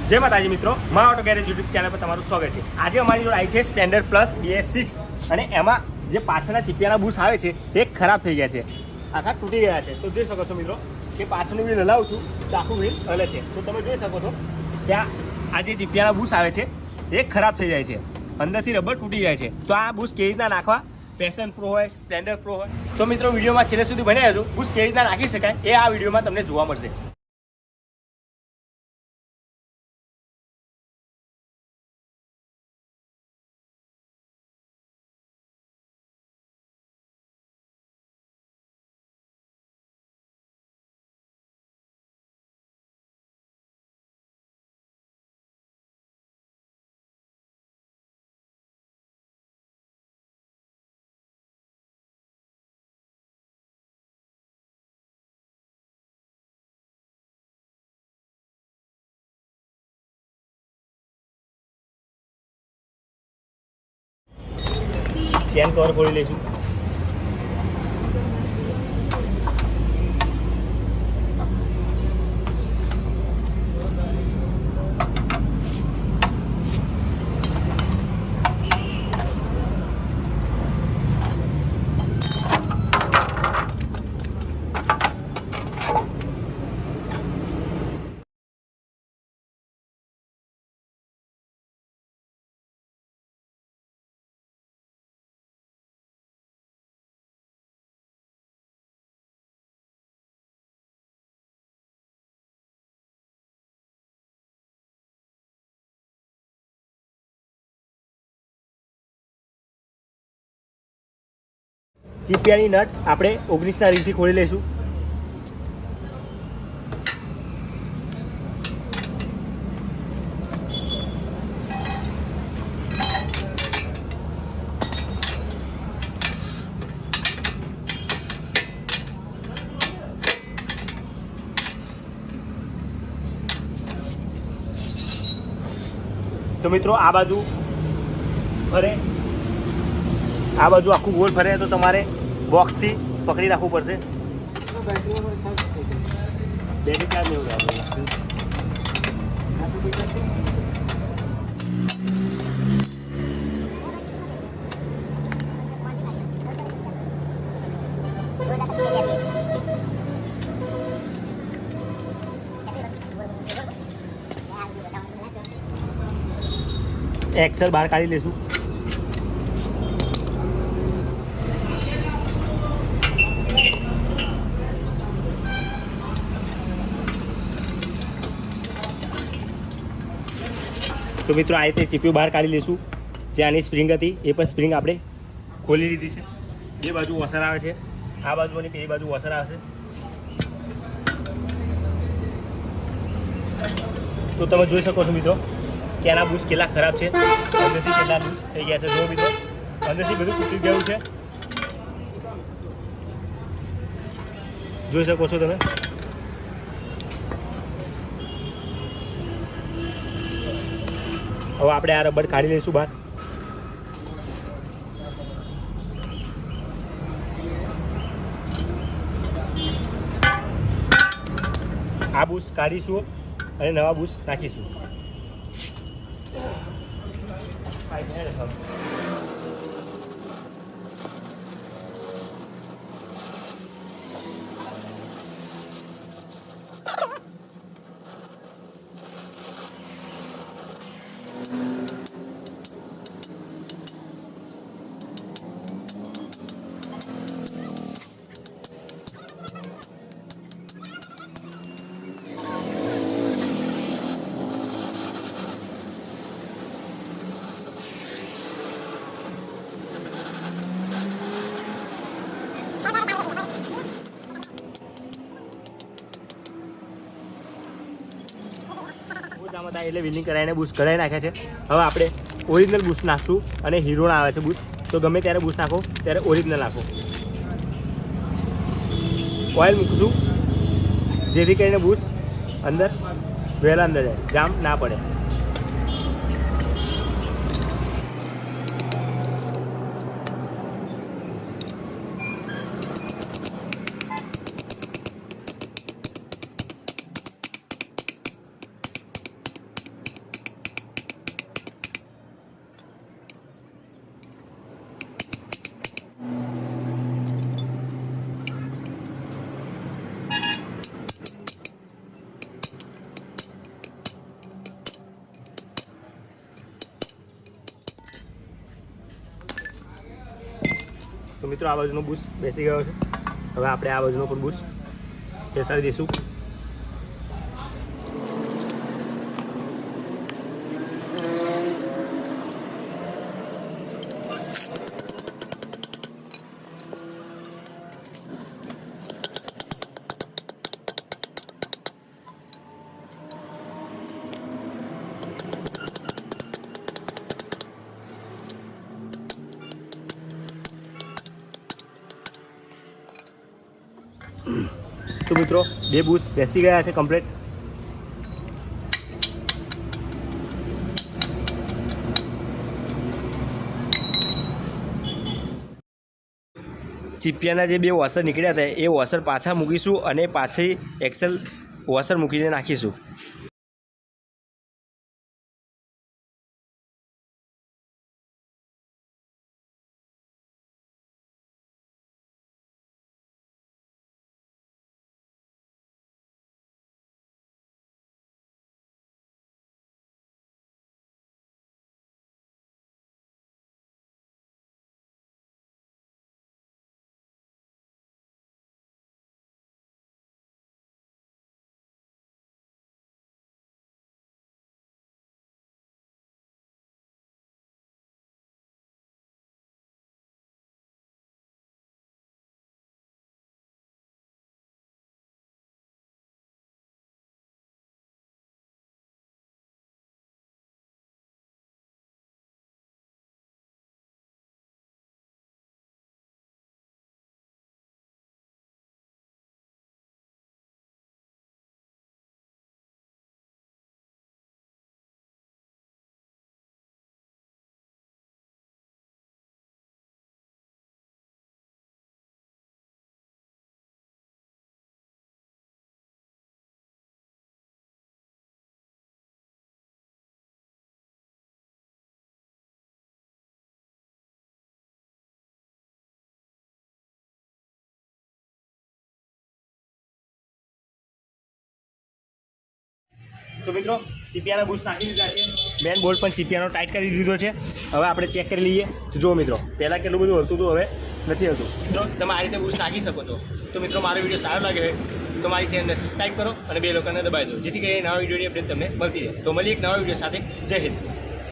જય માતાજી મિત્રો, મારા ઓટો ગેરેજ યુટ્યુબ ચેનલ પર તમારું સ્વાગત છે। આજે અમારી જોડે આવી છે સ્પ્લેન્ડર પ્લસ BS6 અને એમાં જે પાછળના ચીપિયાના બુશ આવે છે એ ખરાબ થઈ ગયા છે, આખા તૂટી ગયા છે। તો જોઈ શકો છો મિત્રો કે પાછળનું વ્હીલ હલાવું છું તો આખું વ્હીલ હલે છે। તો તમે જોઈ શકો છો કે આ જે ચીપિયાના બુશ આવે છે એ ખરાબ થઈ જાય છે, અંદરથી રબર તૂટી જાય છે। તો આ બુશ કેવી રીતના નાખવા, પેશન પ્રો હોય, સ્પ્લેન્ડર પ્રો હોય, તો મિત્રો વિડીયોમાં છેલ્લે સુધી બન્યા રહેજો। બુશ કેવી રીતના નાખી શકાય એ આ વિડીયોમાં તમને જોવા મળશે। ચેન કવર ખોલી લઈશું। ચીપિયાની નટ આપણે 19ના રીંગથી ખોલી લઈશું। તો મિત્રો આ બાજુ ફરે, આ બાજુ આખું ગોળ ફરે તો તમારે બોક્સથી પકડી રાખવું પડશે। બેટરી ચાર્જ નહીં હોય। એક્સેલ બહાર કાઢી લઈશું। તો મિત્રો આ રીતે ચીપિયું બહાર કાઢી લઈશું। જે આની સ્પ્રિંગ હતી એ પણ સ્પ્રિંગ આપણે ખોલી લીધી છે। બે બાજુ વોશર આવે છે, આ બાજુ અને પેલી બાજુ વોશર આવશે। તો તમે જોઈ શકો છો મિત્રો કે આના બુશ કેટલા ખરાબ છે, અંદરથી કેટલા બુશ થઈ ગયા છે। જો મિત્રો અંદરથી બધું તૂટી ગયું છે, જોઈ શકો છો તમે। હવે આપણે આ રબર કાઢી લઈશું બહાર। આ બુશ કાઢીશું અને નવા બુશ નાખીશું। એટલે વિલિંગ કરાવીને બુશ કરાવી નાખ્યા છે। હવે આપણે ઓરિજિનલ બુશ નાખશું અને હીરોના આવે છે બુશ, તો ગમે ત્યારે બુશ નાખો ત્યારે ઓરિજિનલ નાખો। ઓઇલ મૂકશું જેથી કરીને બુશ અંદર વહેલા અંદર જાય, જામ ના પડે। તો મિત્રો આ બાજુનો બુશ બેસી ગયો છે. હવે આપણે આ બાજુનો પણ બુશ બેસાડી દઈશું. તો મિત્રો 2 બુશ બેસી ગયા છે કમ્પ્લીટ. ચીપિયાના જે 2 વોશર નીકળ્યા હતા એ વોશર પાછા મૂકીશું અને પાછી એક્સેલ વોશર મૂકીને નાખીશું. તો મિત્રો ચીપિયાના બુશ નાખી દીધા છે. મેન બોલ્ટ પણ ચીપિયાનો ટાઈટ કરી દીધો છે. હવે આપણે ચેક કરી લઈએ. તો જુઓ મિત્રો, પહેલાં કેટલું બધું હતું તો હવે નથી હતું. તો તમે આ રીતે બુશ નાખી શકો છો. તો મિત્રો મારો વિડીયો સારો લાગે તો મારી ચેનલને સબસ્ક્રાઈબ કરો અને 2 લોકોને દબાવી દો, જેથી કરીને નવા વિડીયોની અપડેટ તમને મળતી રહે. તો મળીએ એક નવા વિડીયો સાથે. જય હિન્દ.